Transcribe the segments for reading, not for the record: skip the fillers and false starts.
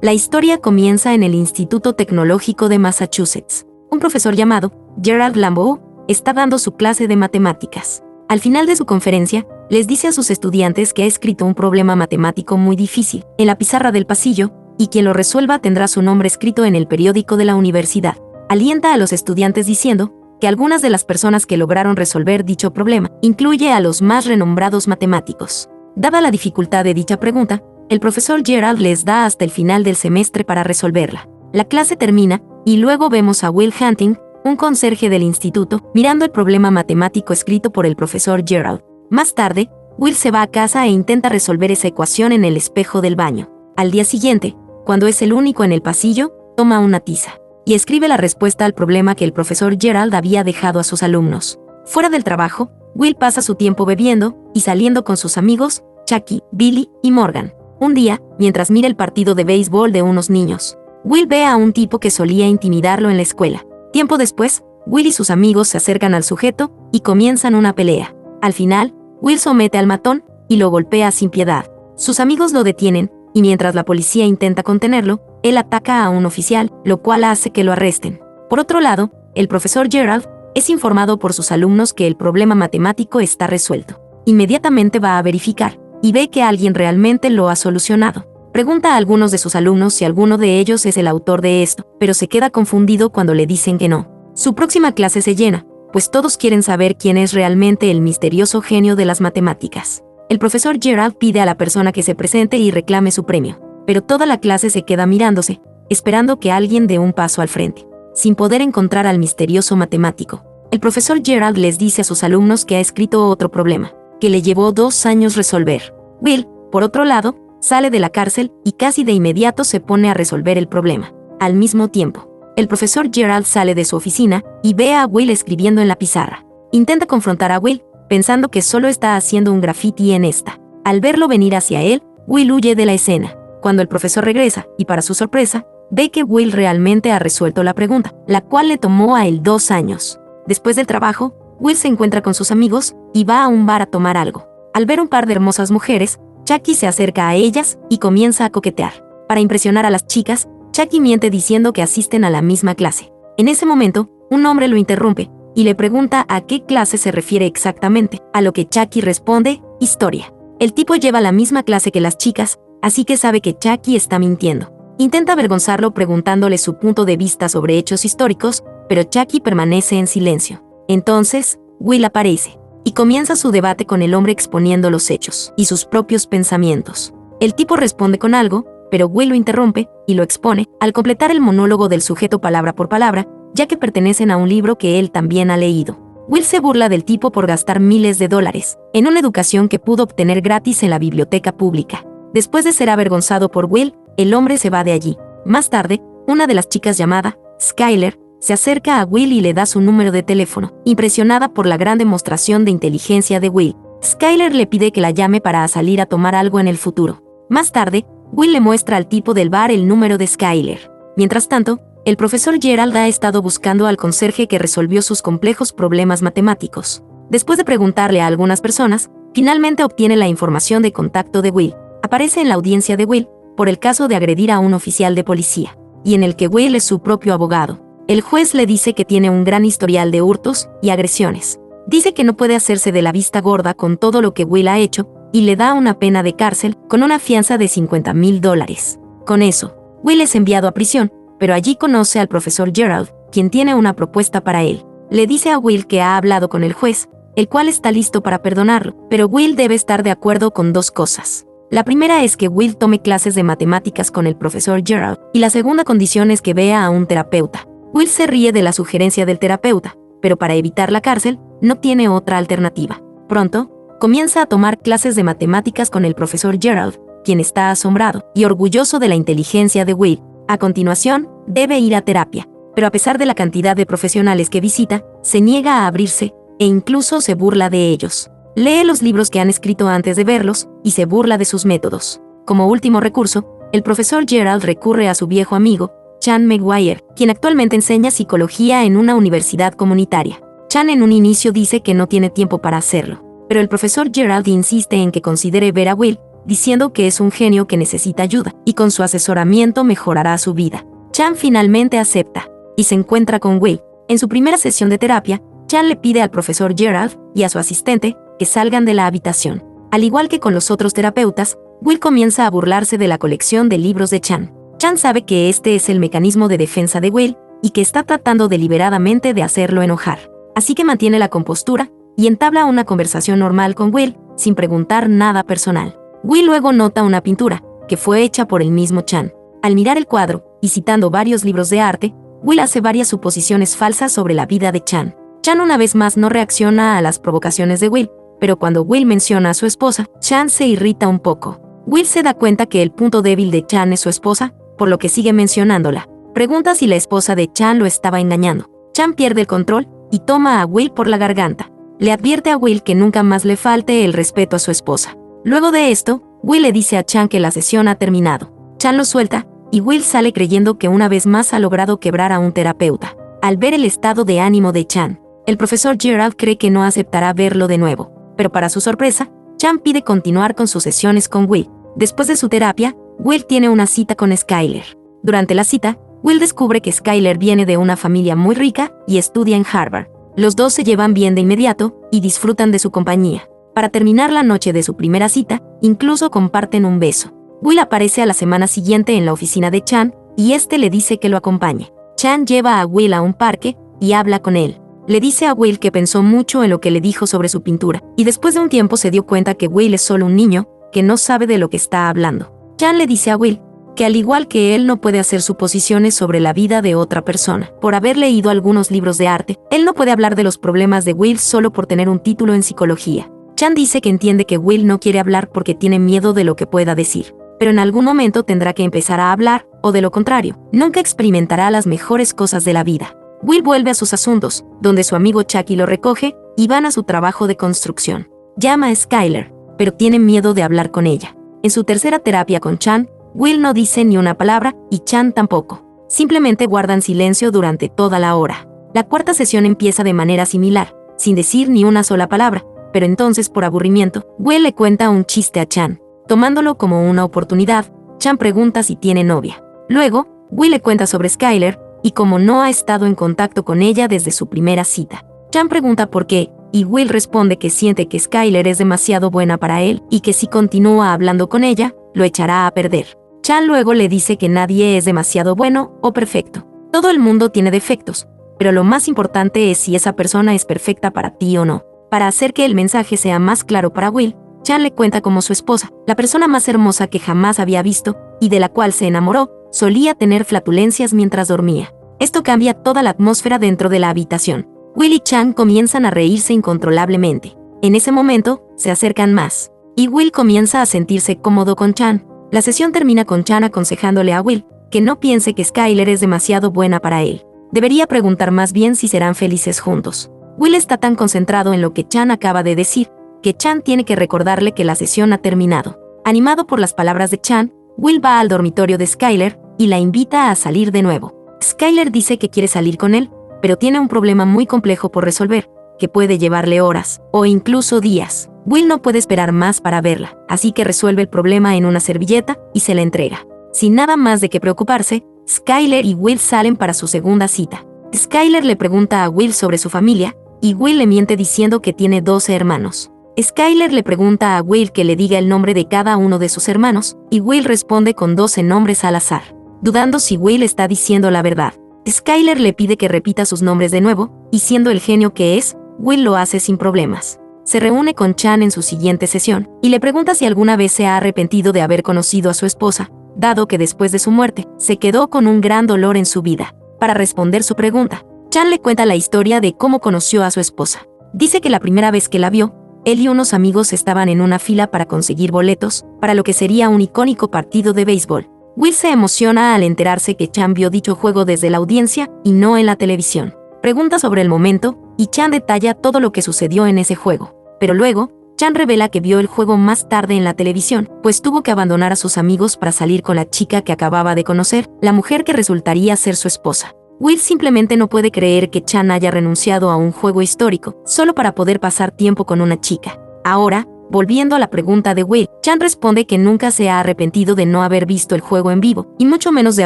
La historia comienza en el Instituto Tecnológico de Massachusetts. Un profesor llamado Gerald Lambeau está dando su clase de matemáticas. Al final de su conferencia, les dice a sus estudiantes que ha escrito un problema matemático muy difícil en la pizarra del pasillo, y quien lo resuelva tendrá su nombre escrito en el periódico de la universidad. Alienta a los estudiantes diciendo que algunas de las personas que lograron resolver dicho problema incluye a los más renombrados matemáticos. Dada la dificultad de dicha pregunta, el profesor Gerald les da hasta el final del semestre para resolverla. La clase termina, y luego vemos a Will Hunting, un conserje del instituto, mirando el problema matemático escrito por el profesor Gerald. Más tarde, Will se va a casa e intenta resolver esa ecuación en el espejo del baño. Al día siguiente, cuando es el único en el pasillo, toma una tiza y escribe la respuesta al problema que el profesor Gerald había dejado a sus alumnos. Fuera del trabajo, Will pasa su tiempo bebiendo y saliendo con sus amigos, Chucky, Billy y Morgan. Un día, mientras mira el partido de béisbol de unos niños, Will ve a un tipo que solía intimidarlo en la escuela. Tiempo después, Will y sus amigos se acercan al sujeto y comienzan una pelea. Al final, Will somete al matón y lo golpea sin piedad. Sus amigos lo detienen, y mientras la policía intenta contenerlo, él ataca a un oficial, lo cual hace que lo arresten. Por otro lado, el profesor Gerald es informado por sus alumnos que el problema matemático está resuelto. Inmediatamente va a verificar, y ve que alguien realmente lo ha solucionado. Pregunta a algunos de sus alumnos si alguno de ellos es el autor de esto, pero se queda confundido cuando le dicen que no. Su próxima clase se llena, pues todos quieren saber quién es realmente el misterioso genio de las matemáticas. El profesor Gerald pide a la persona que se presente y reclame su premio, pero toda la clase se queda mirándose, esperando que alguien dé un paso al frente, sin poder encontrar al misterioso matemático. El profesor Gerald les dice a sus alumnos que ha escrito otro problema, que le llevó 2 años resolver. Will, por otro lado, sale de la cárcel y casi de inmediato se pone a resolver el problema. Al mismo tiempo, el profesor Gerald sale de su oficina y ve a Will escribiendo en la pizarra. Intenta confrontar a Will, pensando que solo está haciendo un graffiti en esta. Al verlo venir hacia él, Will huye de la escena. Cuando el profesor regresa, y para su sorpresa, ve que Will realmente ha resuelto la pregunta, la cual le tomó a él 2 años. Después del trabajo, Will se encuentra con sus amigos y va a un bar a tomar algo. Al ver un par de hermosas mujeres, Chucky se acerca a ellas y comienza a coquetear. Para impresionar a las chicas, Chucky miente diciendo que asisten a la misma clase. En ese momento, un hombre lo interrumpe y le pregunta a qué clase se refiere exactamente, a lo que Chucky responde, historia. El tipo lleva la misma clase que las chicas, así que sabe que Chucky está mintiendo. Intenta avergonzarlo preguntándole su punto de vista sobre hechos históricos, pero Chucky permanece en silencio. Entonces, Will aparece y comienza su debate con el hombre exponiendo los hechos y sus propios pensamientos. El tipo responde con algo, pero Will lo interrumpe y lo expone al completar el monólogo del sujeto palabra por palabra, ya que pertenecen a un libro que él también ha leído. Will se burla del tipo por gastar miles de dólares en una educación que pudo obtener gratis en la biblioteca pública. Después de ser avergonzado por Will, el hombre se va de allí. Más tarde, una de las chicas llamada Skyler se acerca a Will y le da su número de teléfono, impresionada por la gran demostración de inteligencia de Will. Skyler le pide que la llame para salir a tomar algo en el futuro. Más tarde, Will le muestra al tipo del bar el número de Skyler. Mientras tanto, el profesor Gerald ha estado buscando al conserje que resolvió sus complejos problemas matemáticos. Después de preguntarle a algunas personas, finalmente obtiene la información de contacto de Will. Aparece en la audiencia de Will por el caso de agredir a un oficial de policía, y en el que Will es su propio abogado. El juez le dice que tiene un gran historial de hurtos y agresiones. Dice que no puede hacerse de la vista gorda con todo lo que Will ha hecho, y le da una pena de cárcel con una fianza de $50,000. Con eso, Will es enviado a prisión, pero allí conoce al profesor Gerald, quien tiene una propuesta para él. Le dice a Will que ha hablado con el juez, el cual está listo para perdonarlo, pero Will debe estar de acuerdo con 2 cosas. La primera es que Will tome clases de matemáticas con el profesor Gerald, y la segunda condición es que vea a un terapeuta. Will se ríe de la sugerencia del terapeuta, pero para evitar la cárcel, no tiene otra alternativa. Pronto, comienza a tomar clases de matemáticas con el profesor Gerald, quien está asombrado y orgulloso de la inteligencia de Will. A continuación, debe ir a terapia, pero a pesar de la cantidad de profesionales que visita, se niega a abrirse, e incluso se burla de ellos. Lee los libros que han escrito antes de verlos, y se burla de sus métodos. Como último recurso, el profesor Gerald recurre a su viejo amigo, Chan Maguire, quien actualmente enseña psicología en una universidad comunitaria. Chan en un inicio dice que no tiene tiempo para hacerlo, pero el profesor Gerald insiste en que considere ver a Will, diciendo que es un genio que necesita ayuda y con su asesoramiento mejorará su vida. Chan finalmente acepta y se encuentra con Will. En su primera sesión de terapia, Chan le pide al profesor Gerald y a su asistente que salgan de la habitación. Al igual que con los otros terapeutas, Will comienza a burlarse de la colección de libros de Chan. Chan sabe que este es el mecanismo de defensa de Will y que está tratando deliberadamente de hacerlo enojar. Así que mantiene la compostura y entabla una conversación normal con Will sin preguntar nada personal. Will luego nota una pintura que fue hecha por el mismo Chan. Al mirar el cuadro y citando varios libros de arte, Will hace varias suposiciones falsas sobre la vida de Chan. Chan una vez más no reacciona a las provocaciones de Will, pero cuando Will menciona a su esposa, Chan se irrita un poco. Will se da cuenta que el punto débil de Chan es su esposa, por lo que sigue mencionándola. Pregunta si la esposa de Chan lo estaba engañando. Chan pierde el control y toma a Will por la garganta. Le advierte a Will que nunca más le falte el respeto a su esposa. Luego de esto, Will le dice a Chan que la sesión ha terminado. Chan lo suelta y Will sale creyendo que una vez más ha logrado quebrar a un terapeuta. Al ver el estado de ánimo de Chan, el profesor Gerald cree que no aceptará verlo de nuevo, pero para su sorpresa, Chan pide continuar con sus sesiones con Will. Después de su terapia, Will tiene una cita con Skyler. Durante la cita, Will descubre que Skyler viene de una familia muy rica y estudia en Harvard. Los dos se llevan bien de inmediato y disfrutan de su compañía. Para terminar la noche de su primera cita, incluso comparten un beso. Will aparece a la semana siguiente en la oficina de Chan y este le dice que lo acompañe. Chan lleva a Will a un parque y habla con él. Le dice a Will que pensó mucho en lo que le dijo sobre su pintura, y después de un tiempo se dio cuenta que Will es solo un niño, que no sabe de lo que está hablando. Chan le dice a Will que al igual que él no puede hacer suposiciones sobre la vida de otra persona. Por haber leído algunos libros de arte, él no puede hablar de los problemas de Will solo por tener un título en psicología. Chan dice que entiende que Will no quiere hablar porque tiene miedo de lo que pueda decir, pero en algún momento tendrá que empezar a hablar, o de lo contrario, nunca experimentará las mejores cosas de la vida. Will vuelve a sus asuntos, donde su amigo Chucky lo recoge, y van a su trabajo de construcción. Llama a Skyler, pero tiene miedo de hablar con ella. En su tercera terapia con Chan, Will no dice ni una palabra, y Chan tampoco. Simplemente guardan silencio durante toda la hora. La cuarta sesión empieza de manera similar, sin decir ni una sola palabra, pero entonces por aburrimiento, Will le cuenta un chiste a Chan. Tomándolo como una oportunidad, Chan pregunta si tiene novia. Luego, Will le cuenta sobre Skyler, y como no ha estado en contacto con ella desde su primera cita. Chan pregunta por qué, y Will responde que siente que Skyler es demasiado buena para él, y que si continúa hablando con ella, lo echará a perder. Chan luego le dice que nadie es demasiado bueno o perfecto. Todo el mundo tiene defectos, pero lo más importante es si esa persona es perfecta para ti o no. Para hacer que el mensaje sea más claro para Will, Chan le cuenta cómo su esposa, la persona más hermosa que jamás había visto, y de la cual se enamoró, solía tener flatulencias mientras dormía. Esto cambia toda la atmósfera dentro de la habitación. Will y Chan comienzan a reírse incontrolablemente. En ese momento, se acercan más, y Will comienza a sentirse cómodo con Chan. La sesión termina con Chan aconsejándole a Will que no piense que Skyler es demasiado buena para él. Debería preguntar más bien si serán felices juntos. Will está tan concentrado en lo que Chan acaba de decir, que Chan tiene que recordarle que la sesión ha terminado. Animado por las palabras de Chan, Will va al dormitorio de Skyler y la invita a salir de nuevo. Skyler dice que quiere salir con él, pero tiene un problema muy complejo por resolver, que puede llevarle horas, o incluso días. Will no puede esperar más para verla, así que resuelve el problema en una servilleta y se la entrega. Sin nada más de qué preocuparse, Skyler y Will salen para su segunda cita. Skyler le pregunta a Will sobre su familia, y Will le miente diciendo que tiene 12 hermanos. Skyler le pregunta a Will que le diga el nombre de cada uno de sus hermanos, y Will responde con 12 nombres al azar, dudando si Will está diciendo la verdad. Skyler le pide que repita sus nombres de nuevo, y siendo el genio que es, Will lo hace sin problemas. Se reúne con Chan en su siguiente sesión, y le pregunta si alguna vez se ha arrepentido de haber conocido a su esposa, dado que después de su muerte, se quedó con un gran dolor en su vida. Para responder su pregunta, Chan le cuenta la historia de cómo conoció a su esposa. Dice que la primera vez que la vio, él y unos amigos estaban en una fila para conseguir boletos, para lo que sería un icónico partido de béisbol. Will se emociona al enterarse que Chan vio dicho juego desde la audiencia y no en la televisión. Pregunta sobre el momento, y Chan detalla todo lo que sucedió en ese juego. Pero luego, Chan revela que vio el juego más tarde en la televisión, pues tuvo que abandonar a sus amigos para salir con la chica que acababa de conocer, la mujer que resultaría ser su esposa. Will simplemente no puede creer que Chan haya renunciado a un juego histórico, solo para poder pasar tiempo con una chica. Ahora, Volviendo a la pregunta de Will, Chan responde que nunca se ha arrepentido de no haber visto el juego en vivo, y mucho menos de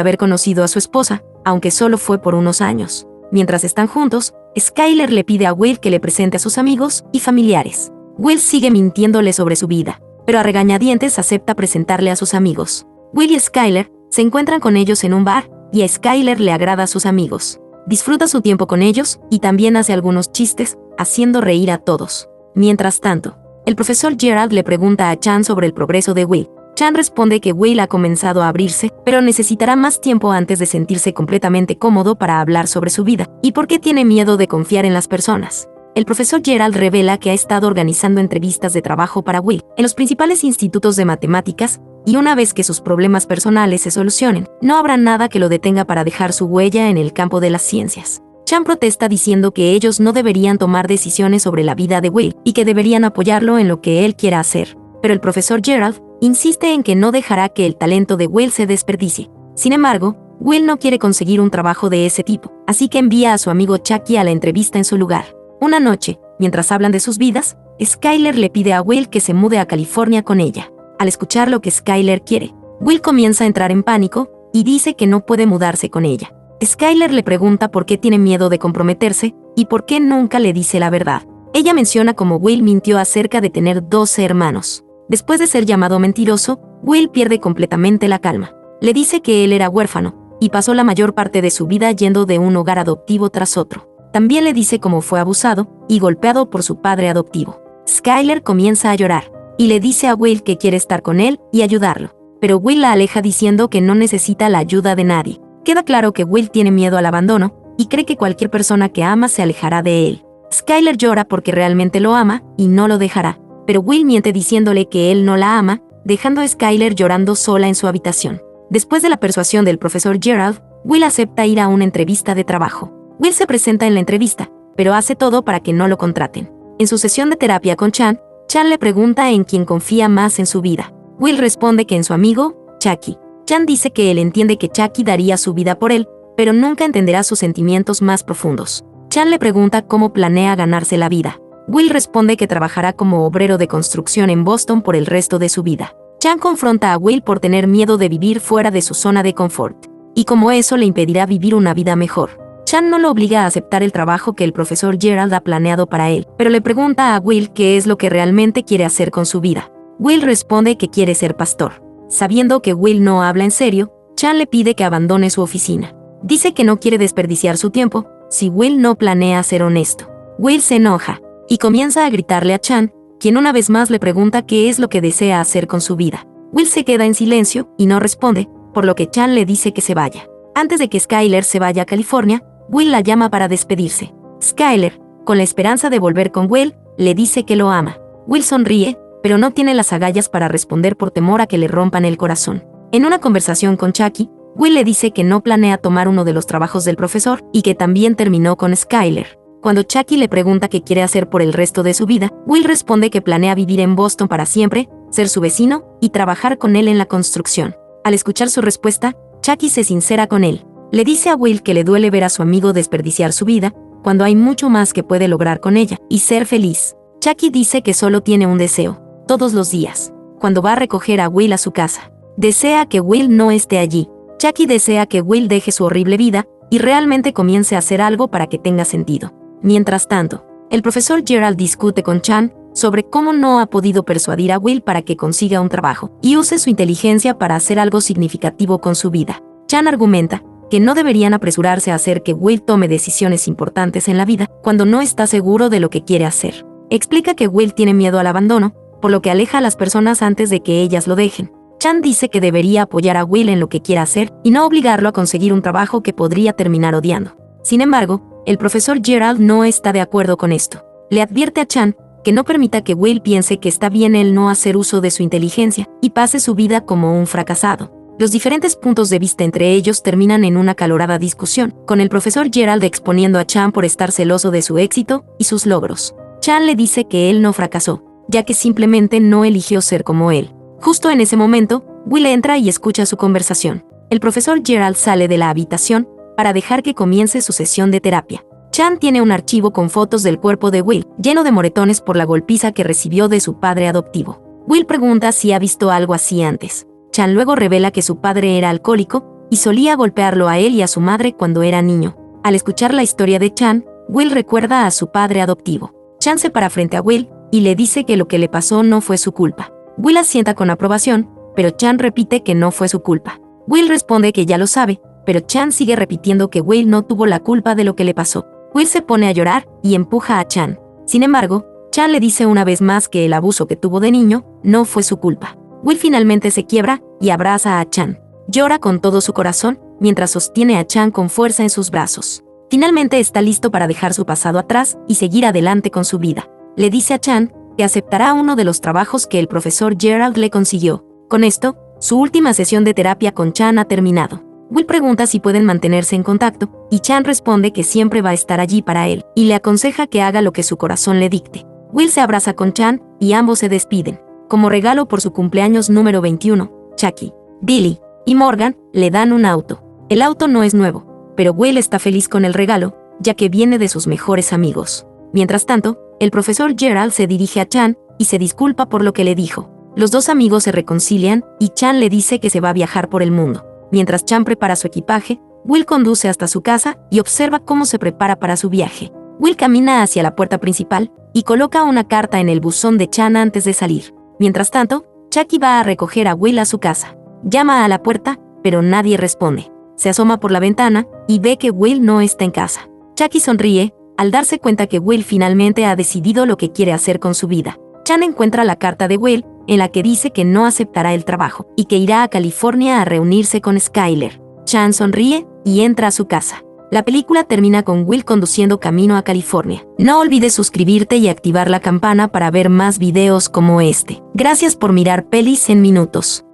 haber conocido a su esposa, aunque solo fue por unos años. Mientras están juntos, Skyler le pide a Will que le presente a sus amigos y familiares. Will sigue mintiéndole sobre su vida, pero a regañadientes acepta presentarle a sus amigos. Will y Skyler se encuentran con ellos en un bar, y a Skyler le agrada a sus amigos. Disfruta su tiempo con ellos y también hace algunos chistes, haciendo reír a todos. Mientras tanto, el profesor Gerald le pregunta a Chan sobre el progreso de Will. Chan responde que Will ha comenzado a abrirse, pero necesitará más tiempo antes de sentirse completamente cómodo para hablar sobre su vida, y por qué tiene miedo de confiar en las personas. El profesor Gerald revela que ha estado organizando entrevistas de trabajo para Will en los principales institutos de matemáticas, y una vez que sus problemas personales se solucionen, no habrá nada que lo detenga para dejar su huella en el campo de las ciencias. Chan protesta diciendo que ellos no deberían tomar decisiones sobre la vida de Will y que deberían apoyarlo en lo que él quiera hacer. Pero el profesor Gerald insiste en que no dejará que el talento de Will se desperdicie. Sin embargo, Will no quiere conseguir un trabajo de ese tipo, así que envía a su amigo Chucky a la entrevista en su lugar. Una noche, mientras hablan de sus vidas, Skyler le pide a Will que se mude a California con ella. Al escuchar lo que Skyler quiere, Will comienza a entrar en pánico y dice que no puede mudarse con ella. Skyler le pregunta por qué tiene miedo de comprometerse y por qué nunca le dice la verdad. Ella menciona cómo Will mintió acerca de tener 12 hermanos. Después de ser llamado mentiroso, Will pierde completamente la calma. Le dice que él era huérfano y pasó la mayor parte de su vida yendo de un hogar adoptivo tras otro. También le dice cómo fue abusado y golpeado por su padre adoptivo. Skyler comienza a llorar y le dice a Will que quiere estar con él y ayudarlo. Pero Will la aleja diciendo que no necesita la ayuda de nadie. Queda claro que Will tiene miedo al abandono y cree que cualquier persona que ama se alejará de él. Skyler llora porque realmente lo ama y no lo dejará. Pero Will miente diciéndole que él no la ama, dejando a Skyler llorando sola en su habitación. Después de la persuasión del profesor Gerald, Will acepta ir a una entrevista de trabajo. Will se presenta en la entrevista, pero hace todo para que no lo contraten. En su sesión de terapia con Chan, Chan le pregunta en quién confía más en su vida. Will responde que en su amigo, Chucky. Chan dice que él entiende que Chucky daría su vida por él, pero nunca entenderá sus sentimientos más profundos. Chan le pregunta cómo planea ganarse la vida. Will responde que trabajará como obrero de construcción en Boston por el resto de su vida. Chan confronta a Will por tener miedo de vivir fuera de su zona de confort, y como eso le impedirá vivir una vida mejor. Chan no lo obliga a aceptar el trabajo que el profesor Gerald ha planeado para él, pero le pregunta a Will qué es lo que realmente quiere hacer con su vida. Will responde que quiere ser pastor. Sabiendo que Will no habla en serio, Chan le pide que abandone su oficina. Dice que no quiere desperdiciar su tiempo si Will no planea ser honesto. Will se enoja y comienza a gritarle a Chan, quien una vez más le pregunta qué es lo que desea hacer con su vida. Will se queda en silencio y no responde, por lo que Chan le dice que se vaya. Antes de que Skyler se vaya a California, Will la llama para despedirse. Skyler, con la esperanza de volver con Will, le dice que lo ama. Will sonríe, pero no tiene las agallas para responder por temor a que le rompan el corazón. En una conversación con Chucky, Will le dice que no planea tomar uno de los trabajos del profesor y que también terminó con Skyler. Cuando Chucky le pregunta qué quiere hacer por el resto de su vida, Will responde que planea vivir en Boston para siempre, ser su vecino y trabajar con él en la construcción. Al escuchar su respuesta, Chucky se sincera con él. Le dice a Will que le duele ver a su amigo desperdiciar su vida, cuando hay mucho más que puede lograr con ella, y ser feliz. Chucky dice que solo tiene un deseo, todos los días, cuando va a recoger a Will a su casa. Desea que Will no esté allí. Chucky desea que Will deje su horrible vida y realmente comience a hacer algo para que tenga sentido. Mientras tanto, el profesor Gerald discute con Chan sobre cómo no ha podido persuadir a Will para que consiga un trabajo y use su inteligencia para hacer algo significativo con su vida. Chan argumenta que no deberían apresurarse a hacer que Will tome decisiones importantes en la vida cuando no está seguro de lo que quiere hacer. Explica que Will tiene miedo al abandono, por lo que aleja a las personas antes de que ellas lo dejen. Chan dice que debería apoyar a Will en lo que quiera hacer y no obligarlo a conseguir un trabajo que podría terminar odiando. Sin embargo, el profesor Gerald no está de acuerdo con esto. Le advierte a Chan que no permita que Will piense que está bien él no hacer uso de su inteligencia y pase su vida como un fracasado. Los diferentes puntos de vista entre ellos terminan en una acalorada discusión, con el profesor Gerald exponiendo a Chan por estar celoso de su éxito y sus logros. Chan le dice que él no fracasó, ya que simplemente no eligió ser como él. Justo en ese momento, Will entra y escucha su conversación. El profesor Gerald sale de la habitación para dejar que comience su sesión de terapia. Chan tiene un archivo con fotos del cuerpo de Will, lleno de moretones por la golpiza que recibió de su padre adoptivo. Will pregunta si ha visto algo así antes. Chan luego revela que su padre era alcohólico y solía golpearlo a él y a su madre cuando era niño. Al escuchar la historia de Chan, Will recuerda a su padre adoptivo. Chan se para frente a Will y le dice que lo que le pasó no fue su culpa. Will asienta con aprobación, pero Chan repite que no fue su culpa. Will responde que ya lo sabe, pero Chan sigue repitiendo que Will no tuvo la culpa de lo que le pasó. Will se pone a llorar y empuja a Chan. Sin embargo, Chan le dice una vez más que el abuso que tuvo de niño no fue su culpa. Will finalmente se quiebra y abraza a Chan. Llora con todo su corazón mientras sostiene a Chan con fuerza en sus brazos. Finalmente está listo para dejar su pasado atrás y seguir adelante con su vida. Le dice a Chan que aceptará uno de los trabajos que el profesor Gerald le consiguió. Con esto, su última sesión de terapia con Chan ha terminado. Will pregunta si pueden mantenerse en contacto, y Chan responde que siempre va a estar allí para él, y le aconseja que haga lo que su corazón le dicte. Will se abraza con Chan, y ambos se despiden. Como regalo por su cumpleaños número 21, Chucky, Billy y Morgan le dan un auto. El auto no es nuevo, pero Will está feliz con el regalo, ya que viene de sus mejores amigos. Mientras tanto, el profesor Gerald se dirige a Chan y se disculpa por lo que le dijo. Los dos amigos se reconcilian y Chan le dice que se va a viajar por el mundo. Mientras Chan prepara su equipaje, Will conduce hasta su casa y observa cómo se prepara para su viaje. Will camina hacia la puerta principal y coloca una carta en el buzón de Chan antes de salir. Mientras tanto, Chucky va a recoger a Will a su casa. Llama a la puerta, pero nadie responde. Se asoma por la ventana y ve que Will no está en casa. Chucky sonríe al darse cuenta que Will finalmente ha decidido lo que quiere hacer con su vida. Chan encuentra la carta de Will, en la que dice que no aceptará el trabajo y que irá a California a reunirse con Skyler. Chan sonríe y entra a su casa. La película termina con Will conduciendo camino a California. No olvides suscribirte y activar la campana para ver más videos como este. Gracias por mirar Pelis en Minutos.